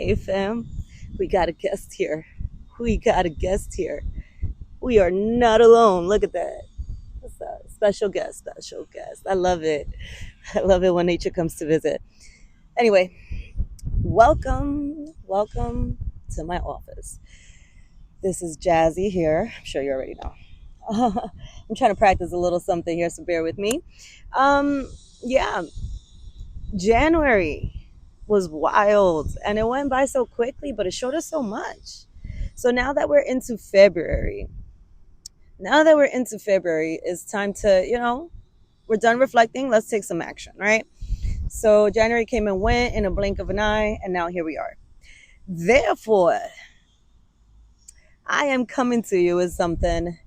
Hey fam, we got a guest here. We got a guest here. We are not alone. Look at that. What's that? Special guest, special guest. I love it. I love it when nature comes to visit. Anyway, welcome to my office. This is Jazzy here. I'm sure you already know. I'm trying to practice a little something here, so bear with me. Yeah, January was wild and it went by so quickly, but it showed us so much. So now that we're into February, it's time to, we're done reflecting. Let's take some action, right? So January came and went in a blink of an eye, and now here we are. Therefore, I am coming to you with something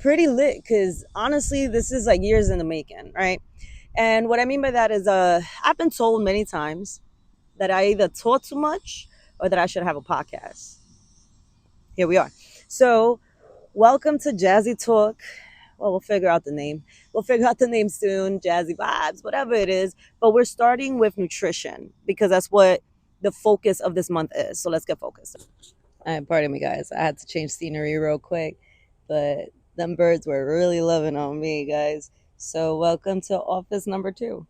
pretty lit because honestly, this is like years in the making, right? And what I mean by that is, I've been told many times that I either talk too much or that I should have a podcast. Here we are. So, welcome to Jazzy Talk. Well, we'll figure out the name. We'll figure out the name soon. Jazzy Vibes, whatever it is. But we're starting with nutrition because that's what the focus of this month is. So let's get focused. All right, pardon me, guys. I had to change scenery real quick, but them birds were really loving on me, guys. So welcome to office number 2.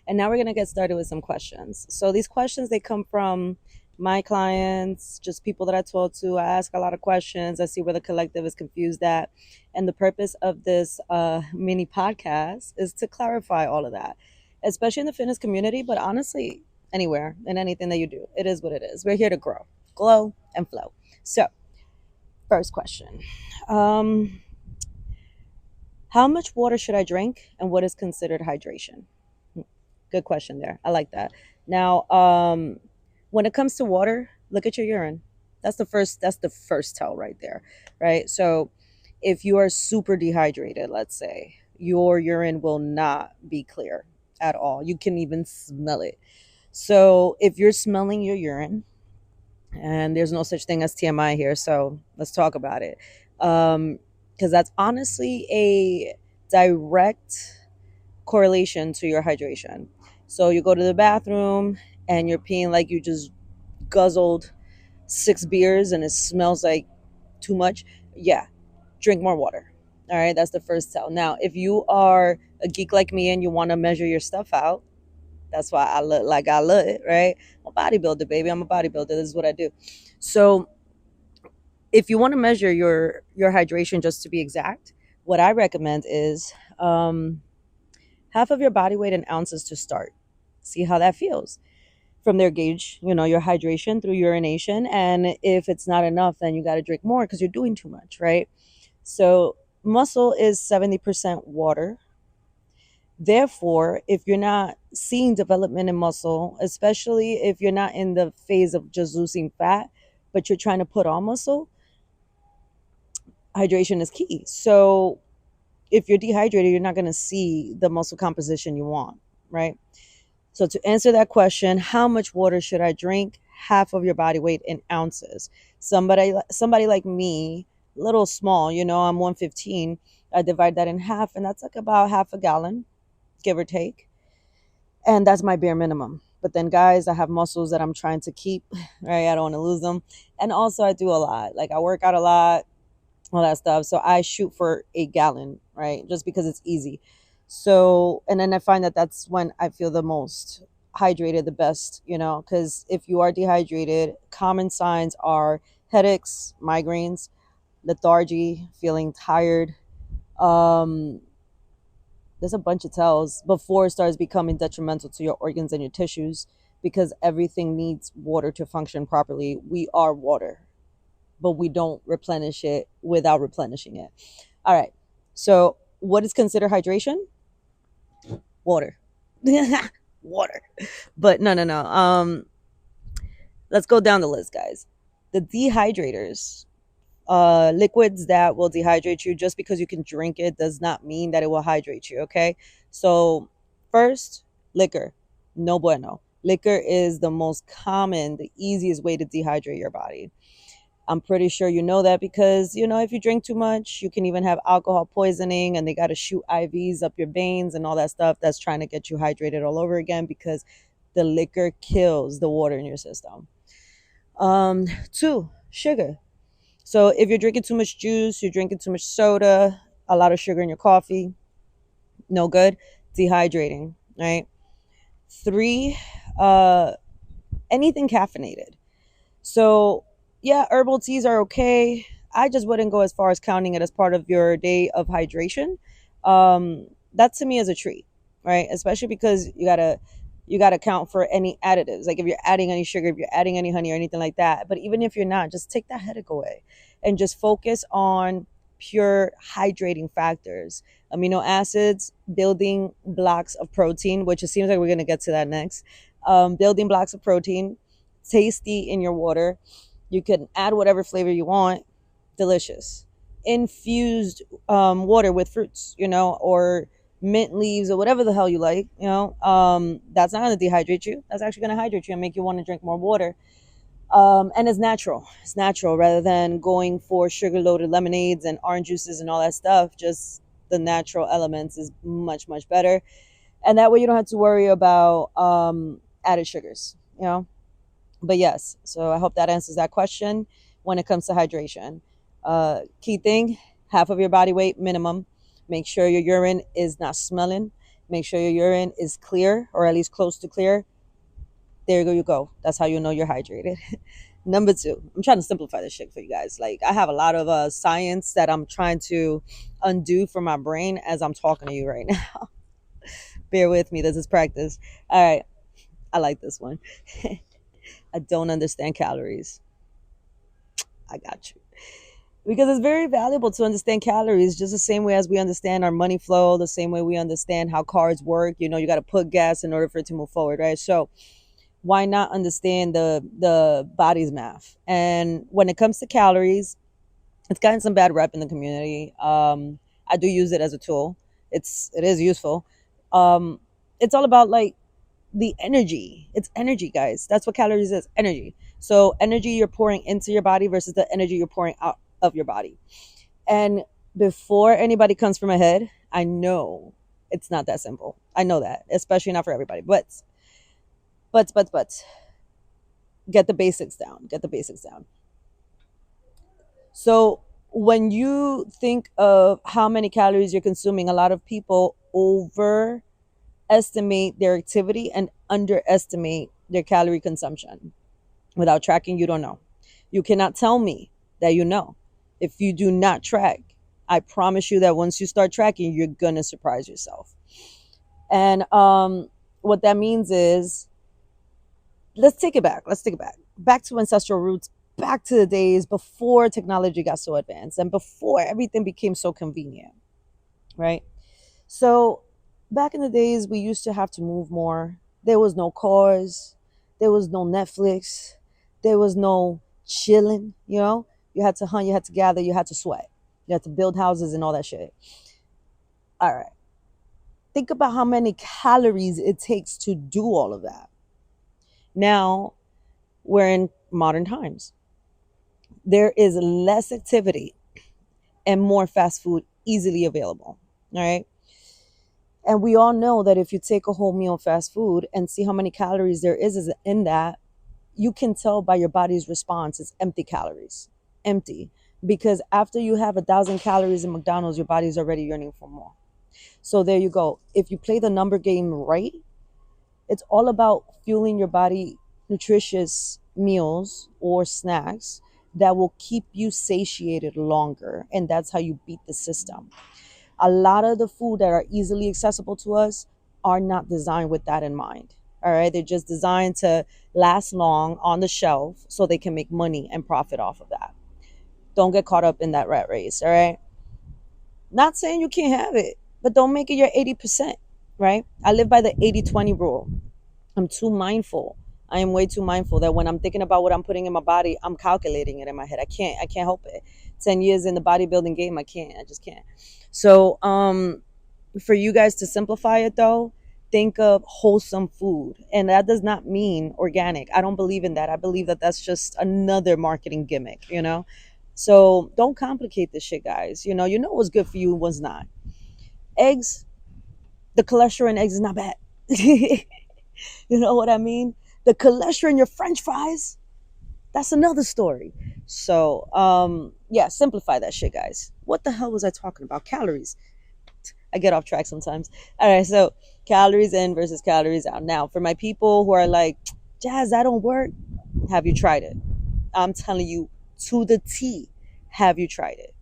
And now we're going to get started with some questions. So these questions, they come from my clients, just people that I talk to. I ask a lot of questions. I see where the collective is confused at. And the purpose of this mini podcast is to clarify all of that, especially in the fitness community, but honestly, anywhere and anything that you do. It is what it is. We're here to grow, glow, and flow. So, first question. Um, how much water should I drink and what is considered hydration? Good question there. I like that. Now, when it comes to water, look at your urine. That's the first tell right there, right? So, if you are super dehydrated, let's say, your urine will not be clear at all. You can even smell it. So, if you're smelling your urine, and there's no such thing as TMI here, so let's talk about it. Because that's honestly a direct correlation to your hydration. So you go to the bathroom and you're peeing like you just guzzled 6 beers and it smells like too much. Yeah, drink more water. All right, that's the first tell. Now, if you are a geek like me and you want to measure your stuff out, that's why I look like I look, right? I'm a bodybuilder, baby. I'm a bodybuilder. This is what I do. So if you want to measure your hydration, just to be exact, what I recommend is half of your body weight in ounces to start. See how that feels. From there, gauge, your hydration through urination. And if it's not enough, then you got to drink more because you're doing too much, right? So muscle is 70% water. Therefore, if you're not seeing development in muscle, especially if you're not in the phase of just losing fat, but you're trying to put on muscle, hydration is key. So if you're dehydrated, you're not going to see the muscle composition you want, right? So to answer that question, how much water should I drink? Half of your body weight in ounces. Somebody like me, little small, I'm 115. I divide that in half, and that's like about half a gallon, give or take. And that's my bare minimum. But then, guys, I have muscles that I'm trying to keep, right? I don't want to lose them. And also, I do a lot. Like, I work out a lot, all that stuff. So I shoot for a gallon, right? Just because it's easy. So, and then I find that that's when I feel the most hydrated, the best, because if you are dehydrated, common signs are headaches, migraines, lethargy, feeling tired. Um, there's a bunch of tells before it starts becoming detrimental to your organs and your tissues because everything needs water to function properly. We are water, but we don't replenish it without replenishing it. All right. So, what is considered hydration? Water. Water. But no. Let's go down the list, guys. The dehydrators, liquids that will dehydrate you. Just because you can drink it does not mean that it will hydrate you. Okay. So, first, liquor. No bueno. Liquor is the most common, the easiest way to dehydrate your body. I'm pretty sure you know that because, if you drink too much, you can even have alcohol poisoning and they got to shoot IVs up your veins and all that stuff that's trying to get you hydrated all over again because The liquor kills the water in your system. Two, sugar. So if you're drinking too much juice, you're drinking too much soda, a lot of sugar in your coffee, no good. Dehydrating, right? Three, uh, anything caffeinated. So, yeah, herbal teas are okay. I just wouldn't go as far as counting it as part of your day of hydration. That to me is a treat, right? Especially because you gotta count for any additives. Like if you're adding any sugar, if you're adding any honey or anything like that. But even if you're not, just take that headache away and just focus on pure hydrating factors. Amino acids, building blocks of protein, which it seems like we're gonna get to that next. Building blocks of protein, tasty in your water. You can add whatever flavor you want. Delicious. Infused water with fruits, or mint leaves or whatever the hell you like. That's not going to dehydrate you. That's actually going to hydrate you and make you want to drink more water. And it's natural. It's natural rather than going for sugar loaded lemonades and orange juices and all that stuff. Just the natural elements is much, much better. And that way you don't have to worry about added sugars, but yes, so I hope that answers that question when it comes to hydration. Key thing, half of your body weight minimum. Make sure your urine is not smelling. Make sure your urine is clear or at least close to clear. There you go. That's how you know you're hydrated. Number two, I'm trying to simplify this shit for you guys. Like I have a lot of science that I'm trying to undo from my brain as I'm talking to you right now. Bear with me. This is practice. All right. I like this one. I don't understand calories. I got you. Because it's very valuable to understand calories just the same way as we understand our money flow, the same way we understand how cars work. You got to put gas in order for it to move forward, right? So why not understand the body's math? And when it comes to calories, it's gotten some bad rep in the community. I do use it as a tool. It is useful. Um, it's all about like the energy. It's energy, guys. That's what calories is, energy. So energy you're pouring into your body versus the energy you're pouring out of your body. And before anybody comes from ahead, I know it's not that simple. I know that, especially not for everybody. But get the basics down. Get the basics down. So when you think of how many calories you're consuming, a lot of people overestimate their activity and underestimate their calorie consumption. Without tracking, you don't know. You cannot tell me that you know. If you do not track, I promise you that once you start tracking, you're going to surprise yourself. And what that means is, let's take it back. Let's take it back. Back to ancestral roots, back to the days before technology got so advanced and before everything became so convenient, right? So back in the days, we used to have to move more. There was no cars, there was no Netflix, there was no chilling. You had to hunt, you had to gather, you had to sweat, you had to build houses and all that shit. All right. Think about how many calories it takes to do all of that. Now we're in modern times. There is less activity and more fast food easily available. All right. And we all know that if you take a whole meal of fast food and see how many calories there is in that, you can tell by your body's response it's empty calories. Empty. Because after you have 1,000 calories in McDonald's, your body's already yearning for more. So there you go. If you play the number game right, it's all about fueling your body nutritious meals or snacks that will keep you satiated longer. And that's how you beat the system. A lot of the food that are easily accessible to us are not designed with that in mind. All right. They're just designed to last long on the shelf so they can make money and profit off of that. Don't get caught up in that rat race. All right. Not saying you can't have it, but don't make it your 80%. Right. I live by the 80-20 rule. I'm too mindful. I am way too mindful that when I'm thinking about what I'm putting in my body, I'm calculating it in my head. I can't help it. 10 years in the bodybuilding game, I just can't. So, for you guys to simplify it though, think of wholesome food. And that does not mean organic. I don't believe in that. I believe that that's just another marketing gimmick. So don't complicate this shit, guys. You know what's good for you and what's not. Eggs, the cholesterol in eggs is not bad. You know what I mean? The cholesterol in your French fries, that's another story. So, yeah, simplify that shit, guys. What the hell was I talking about? Calories. I get off track sometimes. All right, so calories in versus calories out. Now, for my people who are like, Jazz, that don't work. Have you tried it? I'm telling you to the T. Have you tried it?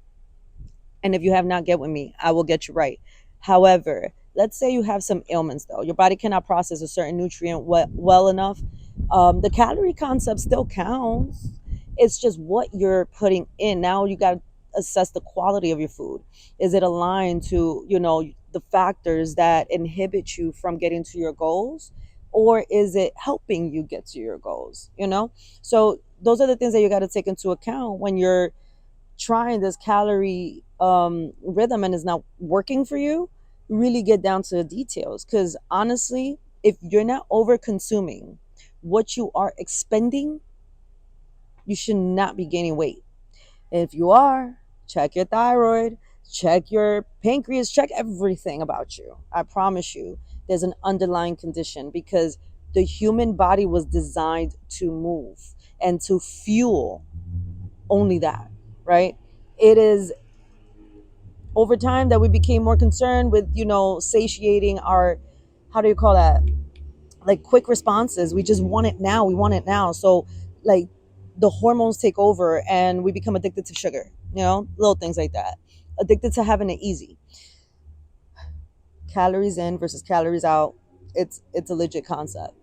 And if you have not, get with me. I will get you right. However, let's say you have some ailments though. Your body cannot process a certain nutrient well enough. The calorie concept still counts. It's just what you're putting in. Now you got to assess the quality of your food. Is it aligned to, the factors that inhibit you from getting to your goals? Or is it helping you get to your goals? So those are the things that you got to take into account when you're trying this calorie rhythm and it's not working for you. Really get down to the details, because honestly, if you're not over consuming what you are expending, you should not be gaining weight. If you are, check your thyroid, check your pancreas, check everything about you. I promise you there's an underlying condition, because the human body was designed to move and to fuel only that, right? It is over time that we became more concerned with, satiating our, how do you call that, like quick responses. We just want it now. We want it now. So like the hormones take over and we become addicted to sugar, little things like that. Addicted to having it easy. Calories in versus calories out. It's a legit concept.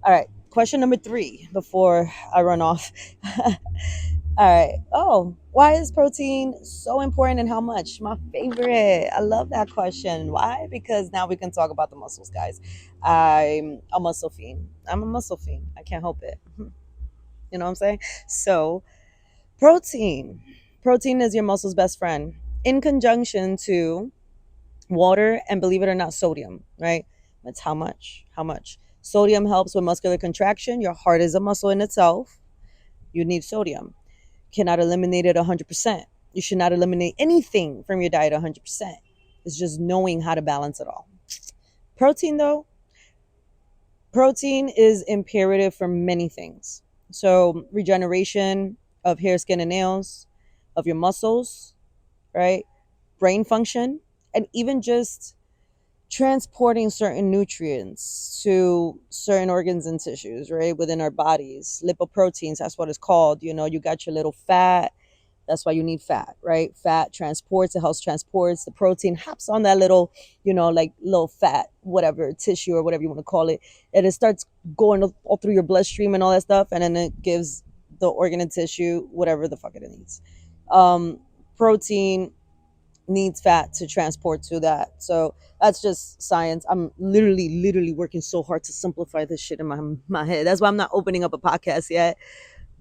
All right. Question number 3 before I run off. All right. Oh, why is protein so important and how much? My favorite. I love that question. Why? Because now we can talk about the muscles, guys. I'm a muscle fiend. I'm a muscle fiend. I can't help it. You know what I'm saying? So, protein. Protein is your muscle's best friend in conjunction to water and, believe it or not, sodium, right? That's how much. How much? Sodium helps with muscular contraction. Your heart is a muscle in itself. You need sodium. Cannot eliminate it 100%. You should not eliminate anything from your diet 100%. It's just knowing how to balance it all. Protein, though, protein is imperative for many things. So, regeneration of hair, skin, and nails, of your muscles, right? Brain function, and even just transporting certain nutrients to certain organs and tissues, right, within our bodies. Lipoproteins, that's what it's called. You got your little fat. That's why you need fat, right? Fat transports, it helps transports. The protein hops on that little, like little fat, whatever, tissue or whatever you want to call it. And it starts going all through your bloodstream and all that stuff. And then it gives the organ and tissue whatever the fuck it needs. Protein needs fat to transport to that. So that's just science. I'm literally working so hard to simplify this shit in my head. That's why I'm not opening up a podcast yet,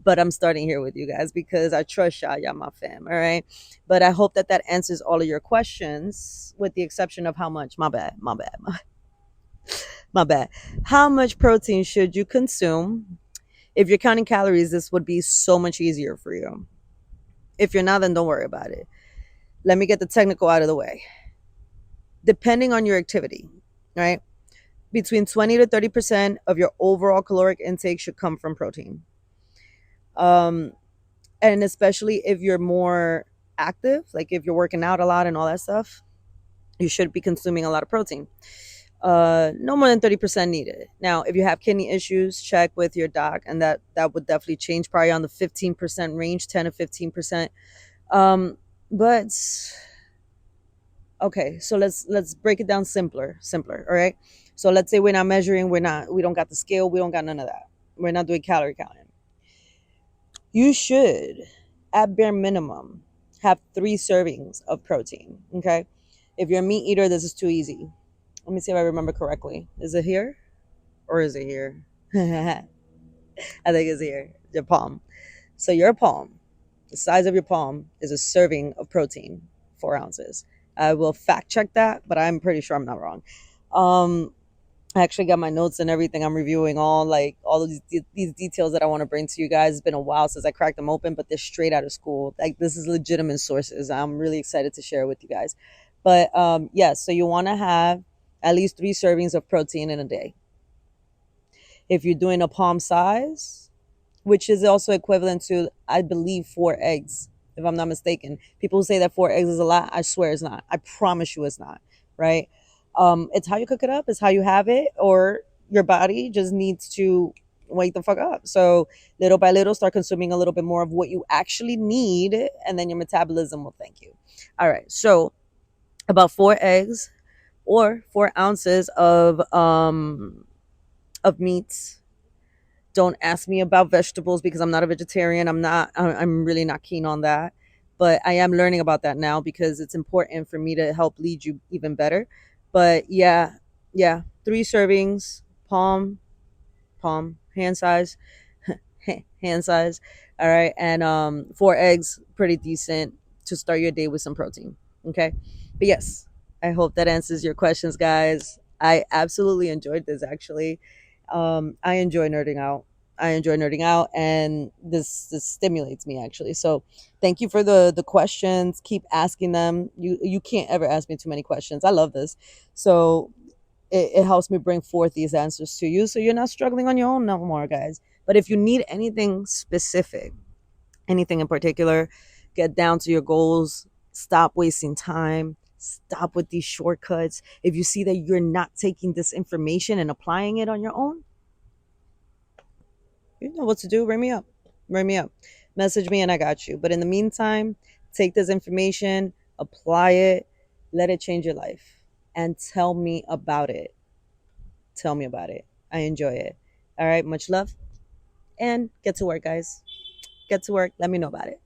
but I'm starting here with you guys because I trust y'all my fam. All right. But I hope that answers all of your questions, with the exception of how much. My bad. How much protein should you consume? If you're counting calories, this would be so much easier for you. If you're not, then don't worry about it. Let me get the technical out of the way. Depending on your activity, right? Between 20 to 30% of your overall caloric intake should come from protein. And especially if you're more active, like if you're working out a lot and all that stuff, you should be consuming a lot of protein. No more than 30% needed. Now, if you have kidney issues, check with your doc, and that would definitely change, probably on the 15% range, 10 to 15%. But okay, so let's break it down simpler. All right. So let's say we're not measuring, we don't got the scale, we don't got none of that. We're not doing calorie counting. You should, at bare minimum, have 3 servings of protein. Okay. If you're a meat eater, this is too easy. Let me see if I remember correctly. Is it here? Or is it here? I think it's here. Your palm. So your palm, the size of your palm, is a serving of protein, 4 ounces. I will fact check that, but I'm pretty sure I'm not wrong. I actually got my notes and everything. I'm reviewing all of these details that I want to bring to you guys. It's been a while since I cracked them open, but they're straight out of school. Like, this is legitimate sources. I'm really excited to share with you guys. But yes, so you want to have at least 3 servings of protein in a day. If you're doing a palm size, which is also equivalent to, I believe, 4 eggs, if I'm not mistaken. People who say that 4 eggs is a lot, I swear it's not. I promise you it's not, right? It's how you cook it up, it's how you have it, or your body just needs to wake the fuck up. So little by little, start consuming a little bit more of what you actually need, and then your metabolism will thank you. All right, so about 4 eggs or 4 ounces of meats. Don't ask me about vegetables because I'm not a vegetarian. I'm really not keen on that. But I am learning about that now because it's important for me to help lead you even better. But yeah, yeah, 3 servings, palm, hand size, hand size. All right, and 4 eggs, pretty decent to start your day with some protein. Okay, but yes, I hope that answers your questions, guys. I absolutely enjoyed this. Actually, I enjoy nerding out. I enjoy nerding out, and this stimulates me actually. So, thank you for the questions. Keep asking them. You can't ever ask me too many questions. I love this. So it helps me bring forth these answers to you so you're not struggling on your own no more, guys. But if you need anything specific, anything in particular, get down to your goals. Stop wasting time. Stop with these shortcuts. If you see that you're not taking this information and applying it on your own, you know what to do. Ring me up. Ring me up. Message me and I got you. But in the meantime, take this information, apply it, let it change your life, and tell me about it. Tell me about it. I enjoy it. All right. Much love and get to work, guys. Get to work. Let me know about it.